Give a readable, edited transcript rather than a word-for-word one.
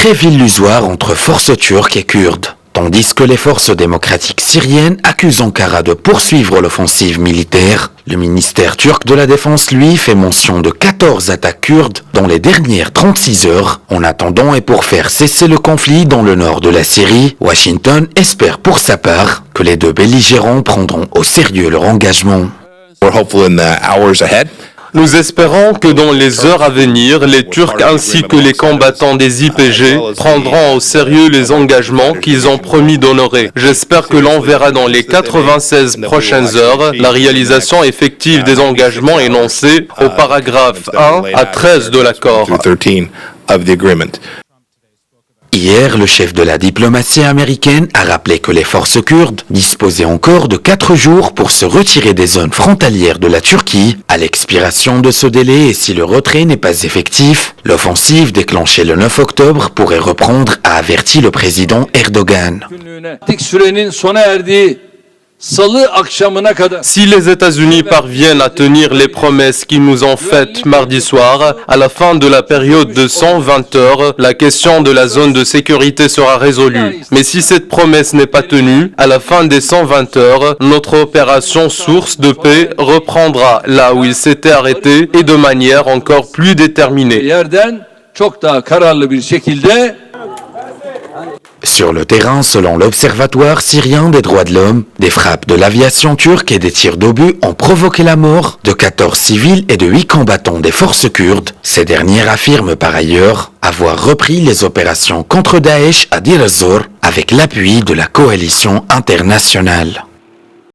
trêve illusoire entre forces turques et kurdes, tandis que les forces démocratiques syriennes accusent Ankara de poursuivre l'offensive militaire. Le ministère turc de la Défense, lui, fait mention de 14 attaques kurdes dans les dernières 36 heures. En attendant et pour faire cesser le conflit dans le nord de la Syrie, Washington espère pour sa part que les deux belligérants prendront au sérieux leur engagement. We're hopeful in the hours ahead. Nous espérons que dans les heures à venir, les Turcs ainsi que les combattants des YPG prendront au sérieux les engagements qu'ils ont promis d'honorer. J'espère que l'on verra dans les 96 prochaines heures la réalisation effective des engagements énoncés au paragraphe 1 à 13 de l'accord. Hier, le chef de la diplomatie américaine a rappelé que les forces kurdes disposaient encore de 4 jours pour se retirer des zones frontalières de la Turquie. À l'expiration de ce délai et si le retrait n'est pas effectif, l'offensive déclenchée le 9 octobre pourrait reprendre, a averti le président Erdogan. Si les États-Unis parviennent à tenir les promesses qu'ils nous ont faites mardi soir, à la fin de la période de 120 heures, la question de la zone de sécurité sera résolue. Mais si cette promesse n'est pas tenue, à la fin des 120 heures, notre opération source de paix reprendra là où il s'était arrêté et de manière encore plus déterminée. Sur le terrain, selon l'Observatoire syrien des droits de l'homme, des frappes de l'aviation turque et des tirs d'obus ont provoqué la mort de 14 civils et de 8 combattants des forces kurdes. Ces dernières affirment par ailleurs avoir repris les opérations contre Daesh à Deir ez-Zor avec l'appui de la coalition internationale.